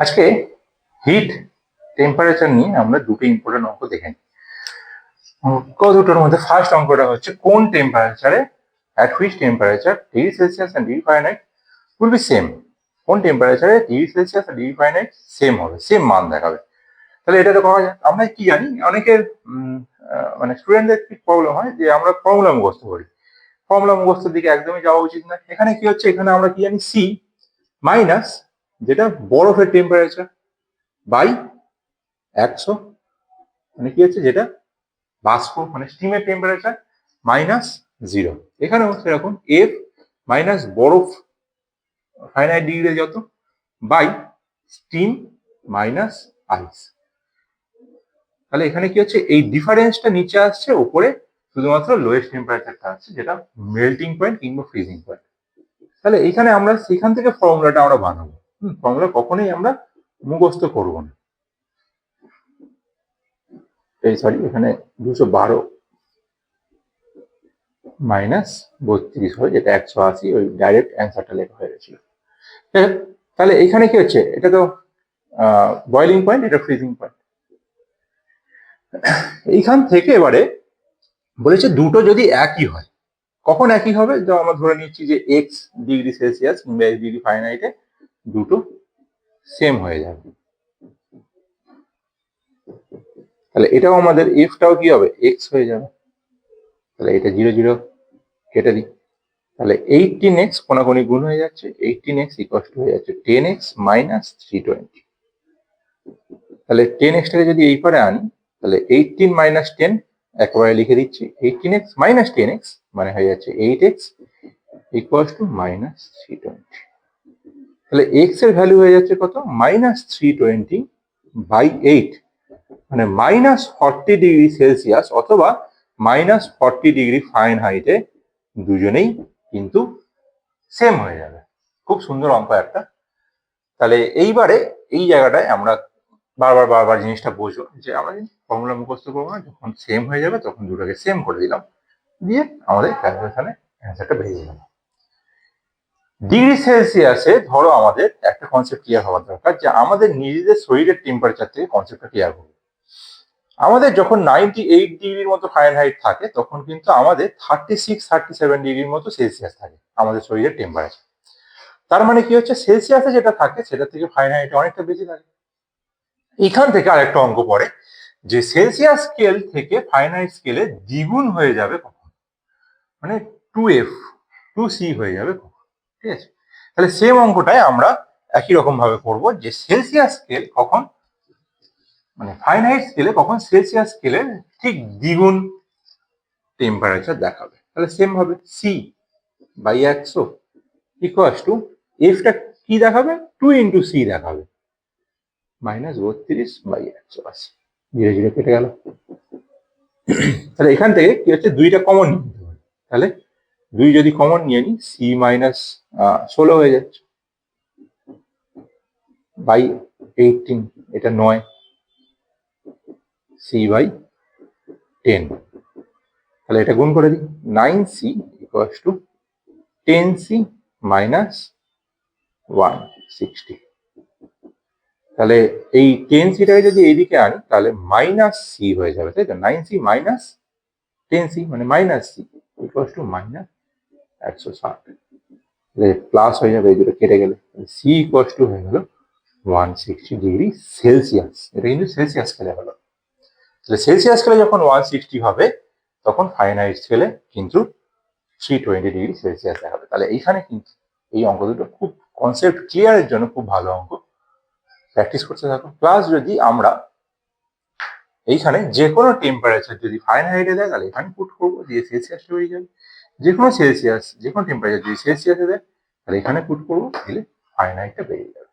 আজকে hit temperature নিয়ে আমরা দুটো ইম্পর্টেন্ট অঙ্ক দেখে নিই। অঙ্ক দুটোর মধ্যে ফার্স্ট অঙ্কটা হচ্ছে কোন টেম্পারেচারে at which temperature degree Celsius and degree Fahrenheit will be same। কোন টেম্পারেচারে ডিগ্রি সেলসিয়াস আর ডিগ্রি ফারেনহাইট সেম হবে, সেম মান দেখাবে। তাহলে এটা তো করা যায়। আমরা কি জানি, অনেকের মানে স্টুডেন্টদের কি প্রবলেম হয় যে আমরা ফর্মুলা মুখস্থ করি। ফর্মুলা মুখস্থের দিকে একদমই যাওয়া উচিত না। এখানে কি হচ্ছে, এখানে আমরা কি জানি সি মাইনাস যেটা বরফের টেম্পারেচার বাই 100, মানে কি হচ্ছে যেটা বাষ্প মানে স্টিমের টেম্পারেচার মাইনাস 0। এখানেও সেরকম এফ মাইনাস বরফ ফাইনাইট ডিগ্রি যত বাই স্টিম মাইনাস আইস। তাহলে এখানে কি হচ্ছে, এই ডিফারেন্সটা নিচে আসছে, উপরে শুধুমাত্র লোয়েস্ট টেম্পারেচারটা আসছে যেটা মেল্টিং পয়েন্ট কিংবা ফ্রিজিং পয়েন্ট। তাহলে এখানে আমরা সেখান থেকে ফর্মুলাটা আমরা বানাবো। ফর্মুলা কখনোই আমরা মুখস্থ করবো না। এই সরি, এখানে 212 মাইনাস 32 হয়, যেটা 180, ওই ডাইরেক্ট অ্যান্সারটা লেখা হয়ে গেছিল। তাহলে এখানে কি হচ্ছে, এটা তো বয়েলিং পয়েন্ট, এটা ফ্রিজিং পয়েন্ট। এইখান থেকে এবারে বলেছে দুটো যদি একই হয়, কখন একই হবে, যা আমরা ধরে নিচ্ছি যে এক্স ডিগ্রি সেলসিয়াস কিংবা এক্স ডিগ্রি ফারেনহাইটে দুটো সেম হয়ে যাবে। তাহলে এটাও আমাদের এফটাও কি হবে, এক্স হয়ে যাবে। তাহলে এটা 0 0 কেটে দিই। তাহলে 18x কোনাকুনি গুণ হয়ে যাচ্ছে, 18x ইকুয়াল টু হয়ে যাচ্ছে 10x মাইনাস 320। তাহলে 10xটাকে যদি এই পারে আনি, তাহলে 18 মাইনাস 10 একবারে লিখে দিচ্ছি, 18x মাইনাস 10x মানে হয়ে যাচ্ছে 8x ইকুয়াল টু মাইনাস 320। তাহলে x এর ভ্যালু হয়ে যাচ্ছে কত, মাইনাস 320 বাই 8, মানে মাইনাস 40 ডিগ্রি সেলসিয়াস অথবা মাইনাস 40 ডিগ্রি ফারেনহাইটে দুজনেই কিন্তু সেম হয়ে যাবে। খুব সুন্দর অঙ্ক একটা। তাহলে এইবারে এই জায়গাটায় আমরা বারবার জিনিসটা বোঝো যে আমরা ফর্মুলা মুখস্থ করবো না, যখন সেম হয়ে যাবে তখন দুটোকে সেম করে দিলাম, দিয়ে আমাদের ক্যালকুলেশনে অ্যান্সারটা বেরিয়ে গেল। ডিগ্রি সেলসিয়াসে ধরো আমাদের একটা কনসেপ্ট ক্লিয়ার হওয়ার দরকার, যে আমাদের নিজেদের শরীরের টেম্পারেচার থেকে কনসেপ্টটা ক্লিয়ার করবো। আমাদের যখন 98 ডিগ্রির মতো ফারেনহাইট থাকে, তখন কিন্তু আমাদের 36 37 ডিগ্রির মতো সেলসিয়াস থাকে আমাদের শরীরের টেম্পারেচার। তার মানে কি হচ্ছে, সেলসিয়াসে যেটা থাকে সেটা থেকে ফারেনহাইটে অনেকটা বেশি থাকে। এখান থেকে আরেকটা অঙ্ক পড়ে যে সেলসিয়াস স্কেল থেকে ফারেনহাইট স্কেলে দ্বিগুণ হয়ে যাবে কখন, মানে 2f 2c হয়ে যাবে কখন। ঠিক আছে, তাহলে সেম অঙ্কটাই আমরা একই রকম ভাবে করবো, যে সেলসিয়াস স্কেল কখন, মানে ফারেনহাইট স্কেলে কখন সেলসিয়াস স্কেলের ঠিক দ্বিগুণ টেম্পারেচার দেখাবে। তাহলে সেম ভাবে সি বাই 100 ইকুয়াল টু এফটা কি দেখাবে, 2 ইন্টু সি দেখাবে, মাইনাস 32 বাই 180। ধীরে ধীরে কেটে গেল। তাহলে এখান থেকে কি হচ্ছে, দুইটা কমন নিয়ে নিতে পারি। তাহলে 2 যদি কমন নিয়ে নিই, সি মাইনাস 16 হয়ে যাচ্ছে বাই 18, এটা 9, সি বাই 10। তাহলে এটা গুণ করে দিই, 9c equal to 10c minus 160। তাহলে এই 10cটাকে যদি এইদিকে আনি, তাহলে মাইনাস সি হয়ে যাবে, তাই তো। 9c মাইনাস 10c মানে minus C equal to minus 160। Plus হয়ে যাবে, এই দুটো কেটে গেলে সি ইকুয়াল টু হয়ে গেল 160 ডিগ্রি সেলসিয়াস। এটা কিন্তু সেলসিয়াস স্কেলে হলো। তাহলে সেলসিয়াস স্কেলে যখন 160 হবে, তখন ফারেনহাইট স্কেলে কিন্তু 320 ডিগ্রি সেলসিয়াস দেখাবে। তাহলে এইখানে কিন্তু এই অঙ্ক দুটো খুব কনসেপ্ট ক্লিয়ারের জন্য খুব ভালো অঙ্ক, প্র্যাকটিস করতে থাকো। প্লাস যদি আমরা এইখানে যে কোনো টেম্পারেচার যদি ফারেনহাইটে দেয়, তাহলে এখানে পুট করবো, দিয়ে সেলসিয়াসটা বেরিয়ে যাবে। যে কোনো সেলসিয়াস, যে কোনো টেম্পারেচার যদি সেলসিয়াসে দেয়, তাহলে এখানে পুট করবো, দিলে ফারেনহাইটটা বেরিয়ে যাবে।